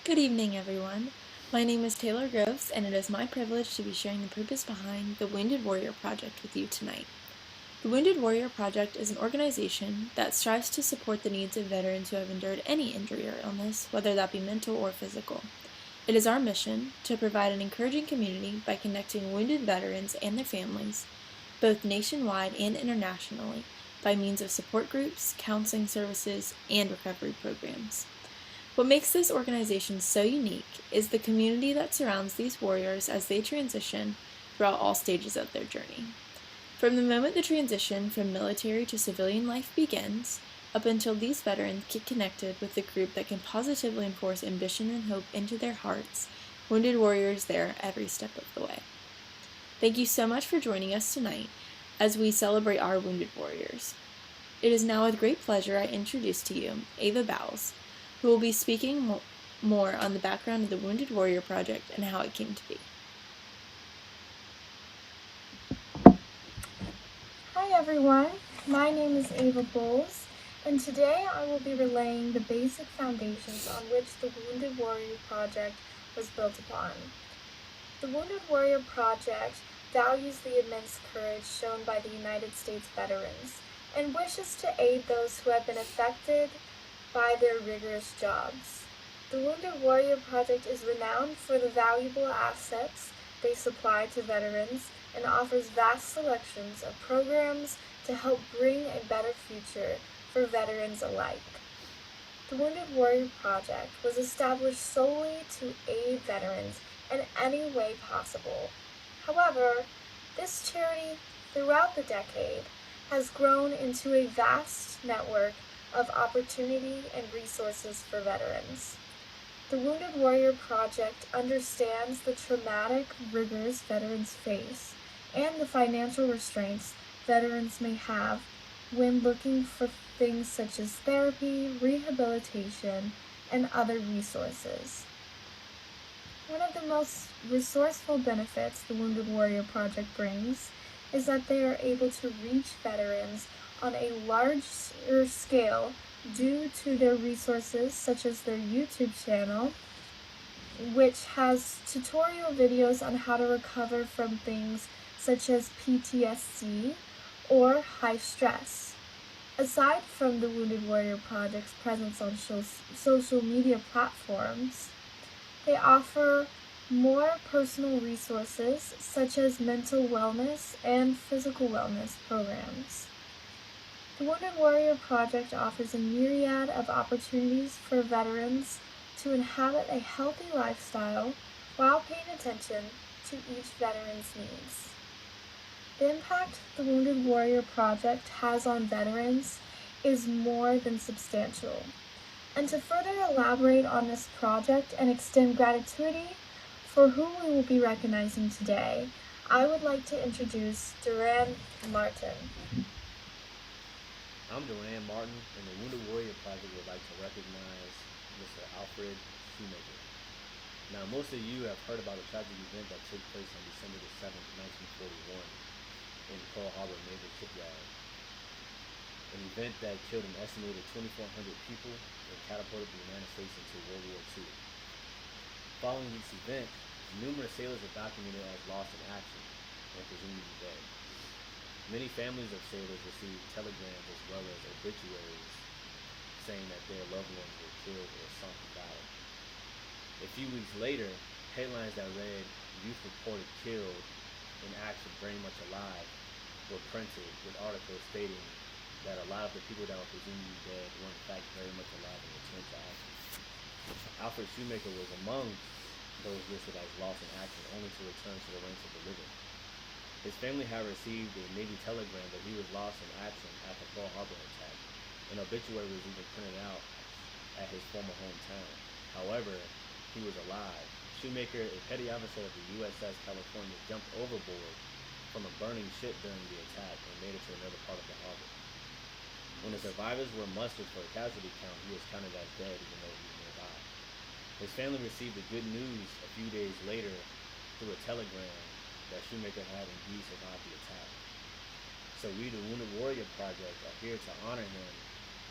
Good evening, everyone. My name is Taylor Groves, and it is my privilege to be sharing the purpose behind the Wounded Warrior Project with you tonight. The Wounded Warrior Project is an organization that strives to support the needs of veterans who have endured any injury or illness, whether that be mental or physical. It is our mission to provide an encouraging community by connecting wounded veterans and their families, both nationwide and internationally, by means of support groups, counseling services, and recovery programs. What makes this organization so unique is the community that surrounds these warriors as they transition throughout all stages of their journey. From the moment the transition from military to civilian life begins, up until these veterans get connected with the group that can positively enforce ambition and hope into their hearts, Wounded Warriors there every step of the way. Thank you so much for joining us tonight as we celebrate our Wounded Warriors. It is now with great pleasure I introduce to you Ava Bowles, who will be speaking more on the background of the Wounded Warrior Project and how it came to be. Hi everyone, my name is Ava Bowles, and today I will be relaying the basic foundations on which the Wounded Warrior Project was built upon. The Wounded Warrior Project values the immense courage shown by the United States veterans and wishes to aid those who have been affected by their rigorous jobs. The Wounded Warrior Project is renowned for the valuable assets they supply to veterans and offers vast selections of programs to help bring a better future for veterans alike. The Wounded Warrior Project was established solely to aid veterans in any way possible. However, this charity throughout the decade has grown into a vast network of opportunity and resources for veterans. The Wounded Warrior Project understands the traumatic rigors veterans face and the financial restraints veterans may have when looking for things such as therapy, rehabilitation, and other resources. One of the most resourceful benefits the Wounded Warrior Project brings is that they are able to reach veterans on a larger scale due to their resources such as their YouTube channel, which has tutorial videos on how to recover from things such as PTSD or high stress. Aside from the Wounded Warrior Project's presence on social media platforms, they offer more personal resources such as mental wellness and physical wellness programs. The Wounded Warrior Project offers a myriad of opportunities for veterans to inhabit a healthy lifestyle while paying attention to each veteran's needs. The impact the Wounded Warrior Project has on veterans is more than substantial. And to further elaborate on this project and extend gratitude for whom we will be recognizing today, I would like to introduce Duran Martin. I'm Duran Martin, and the Wounded Warrior Project would like to recognize Mr. Alfred Shoemaker. Now, most of you have heard about a tragic event that took place on December the 7th, 1941 in Pearl Harbor Naval Shipyard. An event that killed an estimated 2,400 people and catapulted the United States into World War II. Following this event, numerous sailors were documented as lost in action and presumed to be dead. Many families of sailors received telegrams as well as obituaries saying that their loved ones were killed or sunk in battle. A few weeks later, headlines that read, "Youth reported killed in action very much alive," were printed with articles stating that a lot of the people that were presumed to be dead were in fact very much alive and returned to action. Alfred Shoemaker was among those listed as lost in action, only to return to the ranks of the living. His family had received a Navy telegram that he was lost in action at the Pearl Harbor attack. An obituary was even printed out at his former hometown. However, he was alive. Shoemaker, a petty officer of the USS California, jumped overboard from a burning ship during the attack and made it to another part of the harbor. When the survivors were mustered for a casualty count, he was counted as dead even though he was nearby. His family received the good news a few days later through a telegram that Shoemaker had indeed survived the attack. So we, the Wounded Warrior Project, are here to honor him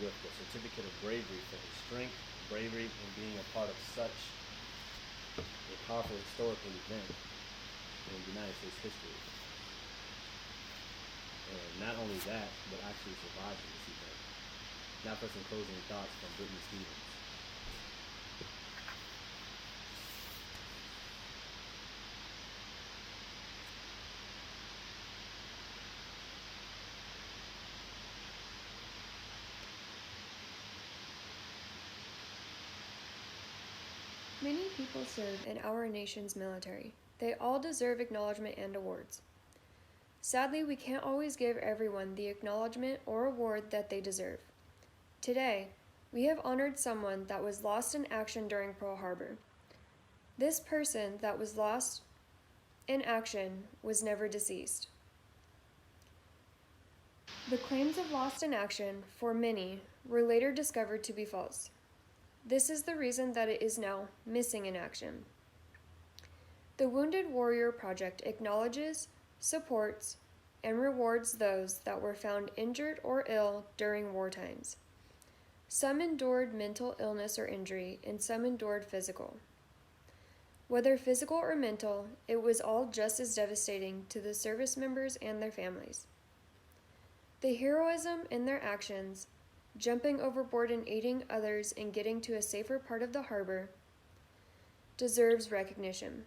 with the Certificate of Bravery for his strength, bravery, and being a part of such a powerful historical event in United States history. And not only that, but actually survived in this event. Now for some closing thoughts from Brittany Stevens. Many people serve in our nation's military. They all deserve acknowledgement and awards. Sadly, we can't always give everyone the acknowledgement or award that they deserve. Today, we have honored someone that was lost in action during Pearl Harbor. This person that was lost in action was never deceased. The claims of lost in action, for many, were later discovered to be false. This is the reason that it is now missing in action. The Wounded Warrior Project acknowledges, supports, and rewards those that were found injured or ill during war times. Some endured mental illness or injury, and some endured physical. Whether physical or mental, it was all just as devastating to the service members and their families. The heroism in their actions, jumping overboard and aiding others in getting to a safer part of the harbor, deserves recognition.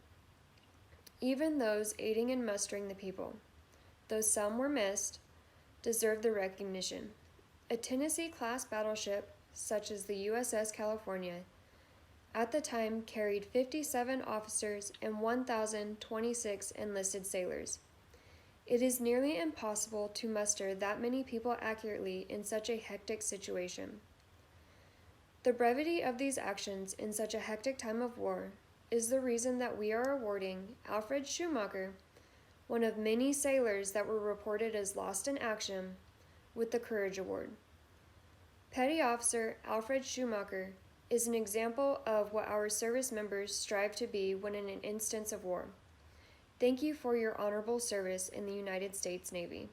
Even those aiding and mustering the people, though some were missed, deserve the recognition. A Tennessee-class battleship, such as the USS California, at the time carried 57 officers and 1,026 enlisted sailors. It is nearly impossible to muster that many people accurately in such a hectic situation. The brevity of these actions in such a hectic time of war is the reason that we are awarding Alfred Schumacher, one of many sailors that were reported as lost in action, with the Courage Award. Petty Officer Alfred Schumacher is an example of what our service members strive to be when in an instance of war. Thank you for your honorable service in the United States Navy.